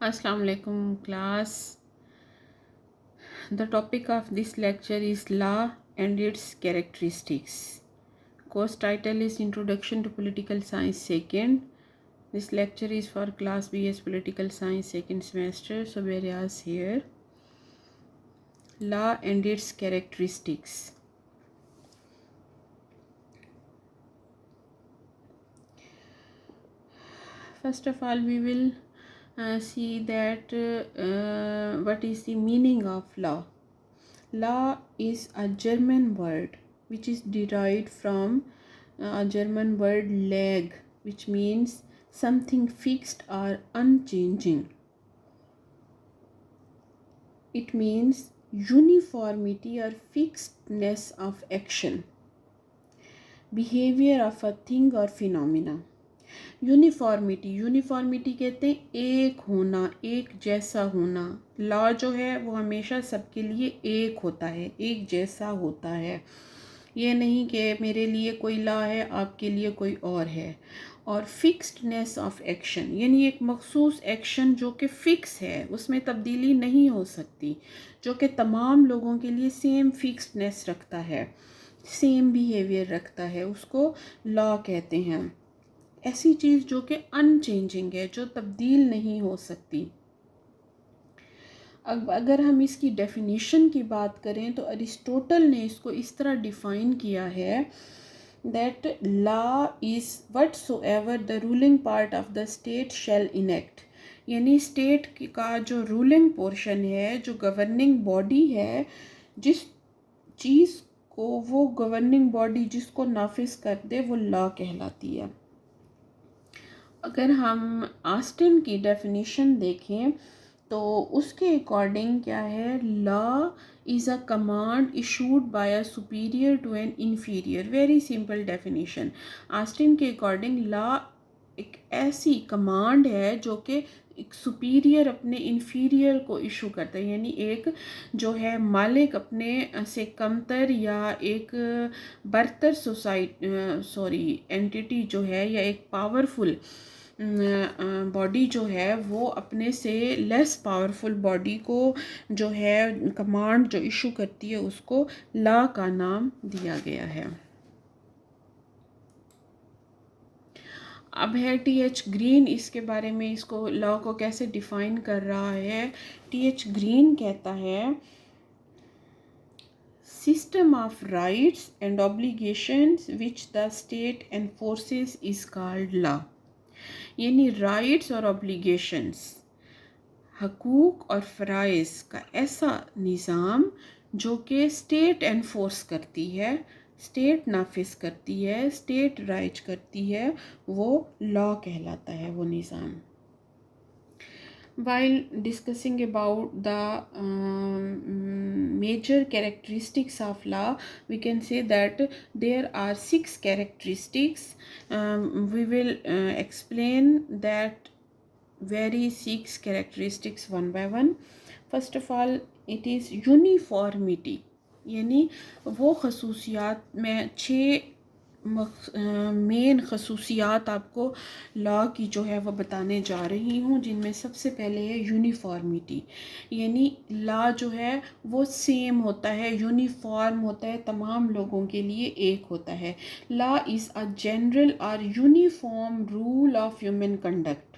Assalamu alaikum class. The topic of this lecture is law and its characteristics. Course title is Introduction to Political Science Second. This lecture is for class BS Political Science second semester. Sobia Riaz here. Law and its characteristics. First of all, we will see that what is the meaning of law. Law is a German word which is derived from a German word leg, which means something fixed or unchanging. It means uniformity or fixedness of action, behavior of a thing or phenomena. Uniformity कहते हैं एक होना, एक जैसा होना. Law जो है वो हमेशा सबके लिए एक होता है, एक जैसा होता है. ये नहीं कि मेरे लिए कोई लॉ है, आपके लिए कोई और है. और फिक्स्डनेस ऑफ एक्शन, यानी एक मखसूस एक्शन जो कि फ़िक्स है, उसमें तब्दीली नहीं हो सकती, जो कि तमाम लोगों के लिए सेम फिक्स्डनेस रखता है, सेम बिहेवियर रखता है, उसको लॉ कहते हैं. ऐसी चीज़ जो कि अनचेंजिंग है, जो तब्दील नहीं हो सकती. अब अगर हम इसकी डेफिनेशन की बात करें तो अरिस्टोटल ने इसको इस तरह डिफ़ाइन किया है that law is whatsoever the ruling part of the state shall enact. यानी स्टेट का जो रूलिंग पोर्शन है, जो गवर्निंग बॉडी है, जिस चीज़ को वो गवर्निंग बॉडी जिसको नाफिज कर दे वो लॉ कहलाती है. अगर हम ऑस्टिन की डेफिनेशन देखें तो उसके अकॉर्डिंग क्या है, law is a command issued by a superior to an inferior. Very simple definition. Austin के अकॉर्डिंग लॉ एक ऐसी कमांड है जो कि एक सुपीरियर अपने इन्फीरियर को इशू करता है, यानी एक जो है मालिक अपने से कमतर या एक बरतर एंटिटी जो है या एक पावरफुल बॉडी जो है वो अपने से लेस पावरफुल बॉडी को जो है कमांड जो इशू करती है उसको लॉ का नाम दिया गया है. अब है टी.एच. ग्रीन, इसके बारे में इसको लॉ को कैसे डिफ़ाइन कर रहा है. टी.एच. ग्रीन कहता है system of rights and obligations which the state एनफोर्सेस is called law. यानी राइट्स और ऑब्लिगेशंस, हकूक़ और फ़राइज़ का ऐसा निज़ाम जो कि स्टेट एनफोर्स करती है, स्टेट नाफिज करती है, स्टेट राइज करती है, वो लॉ कहलाता है वो निज़ाम. While discussing about the major characteristics of law, we can say that there are 6 characteristics. We will explain that very 6 characteristics one by one. First of all, it is uniformity. यानी वो खसूसियात में 6 main खसूसियात आपको law की जो है वो बताने जा रही हूँ, जिनमें सबसे पहले है यूनिफॉर्मिटी. यानी लॉ जो है वो सेम होता है, यूनिफॉर्म होता है, तमाम लोगों के लिए एक होता है. लॉ इज़ अ जनरल और uniform rule of human conduct.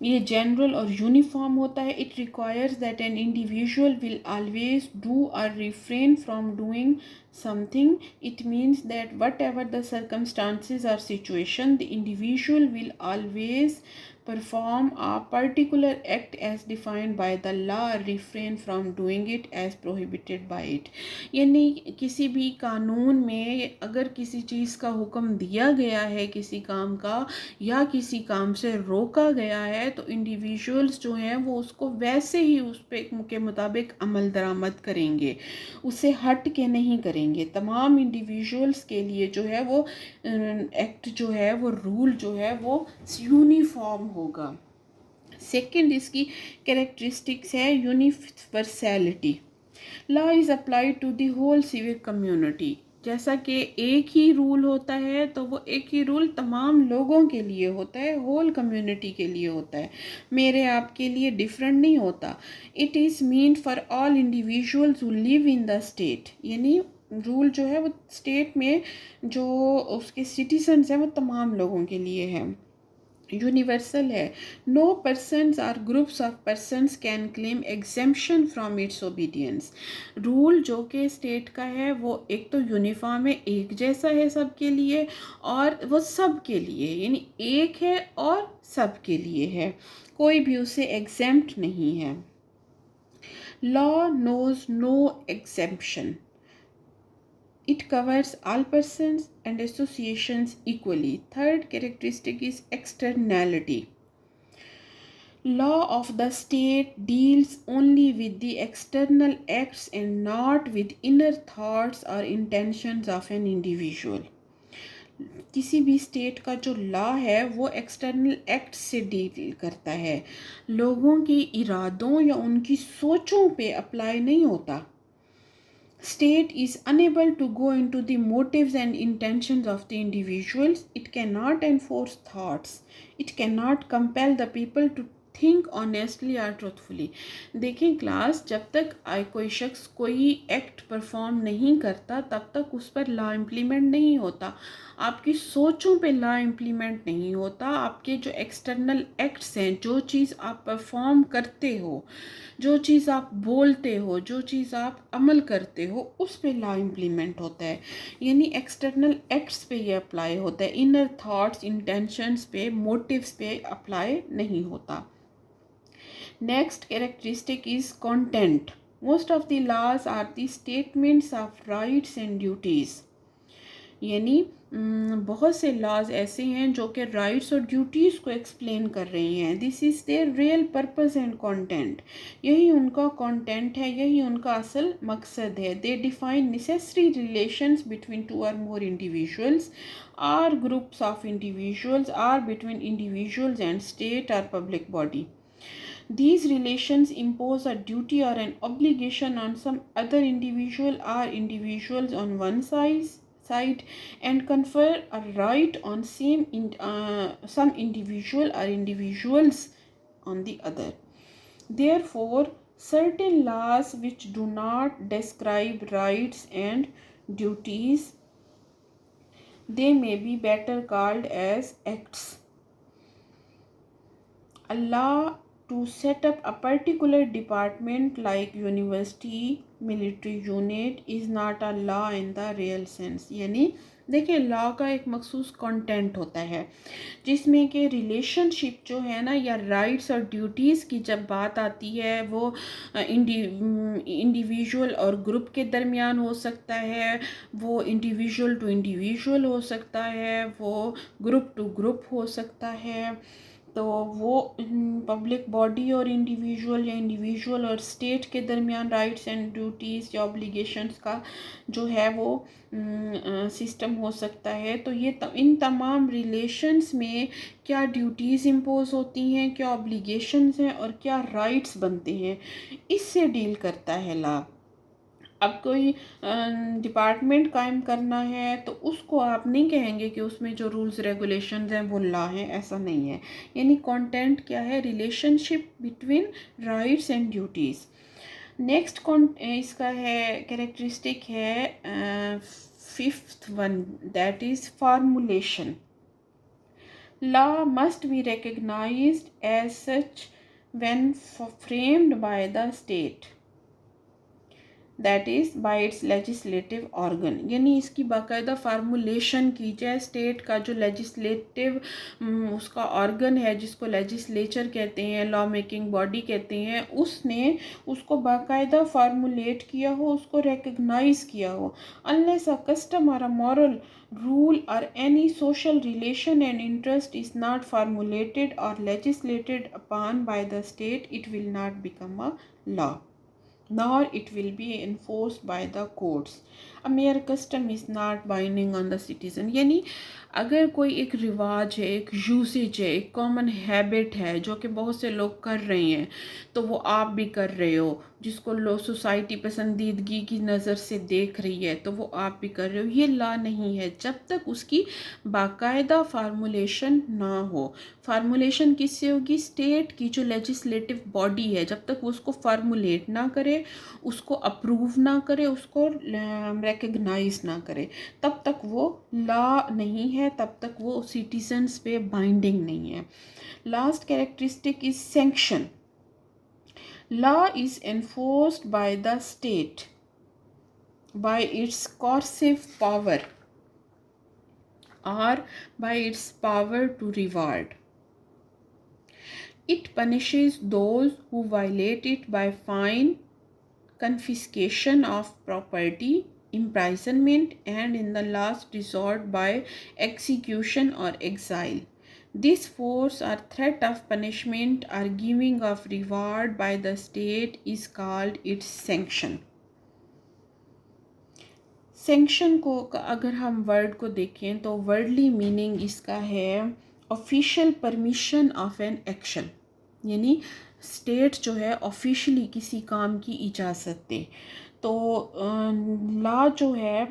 ये जनरल और यूनिफॉर्म होता है. It requires that an individual will always do और refrain from doing something. It means that whatever the circumstances or situation, the individual will always perform a particular act as defined by the law or refrain from doing it as prohibited by it. यानी किसी भी कानून में अगर किसी चीज़ का हुक्म दिया गया है, किसी काम का या किसी काम से रोका गया है, तो इंडिविजुअल्स जो हैं वो उसको वैसे ही उस पे के मुताबिक अमल दरामद करेंगे, उससे हट के नहीं करेंगे. तमाम इंडिविजुअल्स के लिए जो है वो एक्ट जो है वो रूल जो है वो यूनिफॉर्म होगा. सेकंड इसकी कैरेक्टरिस्टिक्स है universality. Law is applied to the whole civic community. जैसा कि एक ही रूल होता है तो वो एक ही रूल तमाम लोगों के लिए होता है, होल कम्युनिटी के लिए होता है, मेरे आपके लिए डिफरेंट नहीं होता। It is mean for all individuals who live in the state, यानी रूल जो है वो स्टेट में जो उसके सिटीजन्स हैं वो तमाम लोगों के लिए है, यूनिवर्सल है। नो पर्सन्स और groups of persons can claim exemption from its obedience. Rule जो कि स्टेट का है वो एक तो यूनिफॉर्म है, एक जैसा है सबके लिए, और वो सब के लिए यानी एक है और सब के लिए है, कोई भी उसे एग्जेम्प्ट नहीं है। Law knows no exemption, it covers all persons and associations equally. Third characteristic is externality. Law of the state deals only with the external acts and not with inner thoughts or intentions of an individual. किसी भी state का जो law है वो external act से deal करता है, लोगों के इरादों या उनकी सोचों पे अप्लाई नहीं होता। State is unable to go into the motives and intentions of the individuals. It cannot enforce thoughts. It cannot compel the people to think honestly और ट्रूथफुली। देखें क्लास, जब तक कोई शख्स कोई एक्ट परफॉर्म नहीं करता तब तक उस पर लॉ इम्प्लीमेंट नहीं होता, आपकी सोचों पे लॉ इम्प्लीमेंट नहीं होता, आपके जो एक्सटर्नल एक्ट्स हैं, जो चीज़ आप परफॉर्म करते हो, जो चीज़ आप बोलते हो, जो चीज़ आप अमल करते हो, उस पे लॉ इम्प्लीमेंट होता है, यानी एक्सटर्नल एक्ट्स पे ये अप्लाई होता है, इनर थॉट्स इंटेंशंस पे मोटिव्स पे अप्लाई नहीं होता। Next characteristic is content. Most of the laws are the statements of rights and duties, यानी बहुत से लॉज ऐसे हैं जो कि राइट्स और ड्यूटीज़ को एक्सप्लेन कर रही हैं। This is there real purpose and content, यही उनका कंटेंट है, यही उनका असल मकसद है। दे define necessary relations between two और मोर इंडिविजुअल्स और ग्रुप्स ऑफ इंडिविजुअल्स और बिटवीन इंडिविजुअल्स एंड स्टेट और public body. These relations impose a duty or an obligation on some other individual or individuals on one side and confer a right on some individual or individuals on the other. Therefore, certain laws which do not describe rights and duties, they may be better called as acts. A law to set up a particular department like university, military unit is not a law in the real sense। यानी देखिए, law का एक मखसूस content होता है जिसमें कि relationship जो है ना, या राइट्स और ड्यूटीज़ की जब बात आती है वो इंडिविजुअल और ग्रुप के दरमियान हो सकता है, वो इंडिविजुअल टू इंडिविजुअल हो सकता है, वो ग्रुप टू ग्रुप हो सकता है, तो वो पब्लिक बॉडी और इंडिविजुअल या इंडिविजुअल और स्टेट के दरमियान राइट्स एंड ड्यूटीज़ या ऑब्लिगेशंस का जो है वो सिस्टम हो सकता है। तो ये इन तमाम रिलेशंस में क्या ड्यूटीज़ इम्पोज होती हैं, क्या ऑब्लिगेशंस हैं और क्या राइट्स बनते हैं, इससे डील करता है लॉ। अब कोई डिपार्टमेंट कायम करना है तो उसको आप नहीं कहेंगे कि उसमें जो रूल्स रेगुलेशंस हैं वो लॉ हैं, ऐसा नहीं है। यानी कंटेंट क्या है, relationship between rights and duties. Next इसका है कैरेक्टरिस्टिक है fifth one, that is formulation. Law must be recognised as such when framed by the state, that is by its legislative organ. यानी इसकी बाकायदा फार्मूलेशन की जाए, स्टेट का जो लेजिस्लेटिव उसका ऑर्गन है जिसको लेजिस्लेचर कहते हैं, लॉ मेकिंग बॉडी कहते हैं, उसने उसको बाकायदा फार्मूलेट किया हो, उसको रिकग्नाइज किया हो। अनलेस अ कस्टम और a moral rule or any social relation and interest is not formulated or legislated upon by the state, it will not become a law, nor it will be enforced by the courts। A mayor custom is not binding on the citizen, यानी अगर कोई एक रिवाज है, एक usage है, एक common habit है जो कि बहुत से लोग कर रहे हैं, तो वो आप भी कर रहे हो, जिसको लोग सोसाइटी पसंदीदगी की नज़र से देख रही है, तो वो आप भी कर रहे हो, ये ला नहीं है जब तक उसकी बाकायदा फार्मूलेशन ना हो। फार्मूलेशन किससे होगी? स्टेट की जो लेजिस्लेटिव बॉडी है, जब तक वो उसको फार्मूलेट ना करे, उसको अप्रूव ना करे, उसको रिकग्नाइज ना करे, तब तक वो लॉ नहीं है, तब तक वो सिटीजन्स पे बाइंडिंग नहीं है। Last characteristic is sanction. Law is enforced bye the state by its coercive power or by its power to reward. It punishes those who violate it by fine, confiscation of property, imprisonment, and in the last resort by execution or exile. This force or threat of punishment or giving of reward by the state is called its sanction. Sanction को अगर हम word को देखें तो worldly meaning इसका है official permission of an action, यानी state जो है ऑफिशियली किसी काम की इजाज़त दे। तो लॉ जो है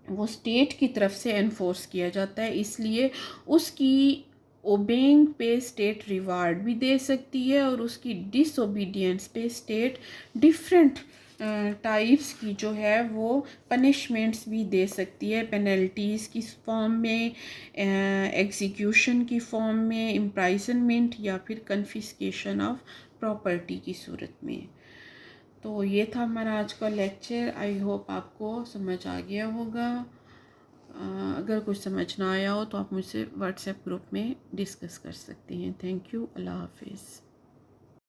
वो स्टेट की तरफ से एनफोर्स किया जाता है, इसलिए उसकी ओबेइंग पे स्टेट रिवार्ड भी दे सकती है और उसकी डिसओबीडियंस पे स्टेट डिफरेंट टाइप्स की जो है वो पनिशमेंट्स भी दे सकती है, पेनल्टीज़ की फॉर्म में, एग्जीक्यूशन की फॉर्म में, इम्प्राइजनमेंट या फिर कन्फिस्केशन ऑफ प्रॉपर्टी की सूरत में। तो ये था हमारा आज का लेक्चर। आई होप आपको समझ आ गया होगा। अगर कुछ समझ ना आया हो तो आप मुझसे व्हाट्सएप ग्रुप में डिस्कस कर सकते हैं। Thank you. अल्लाह हाफिज़।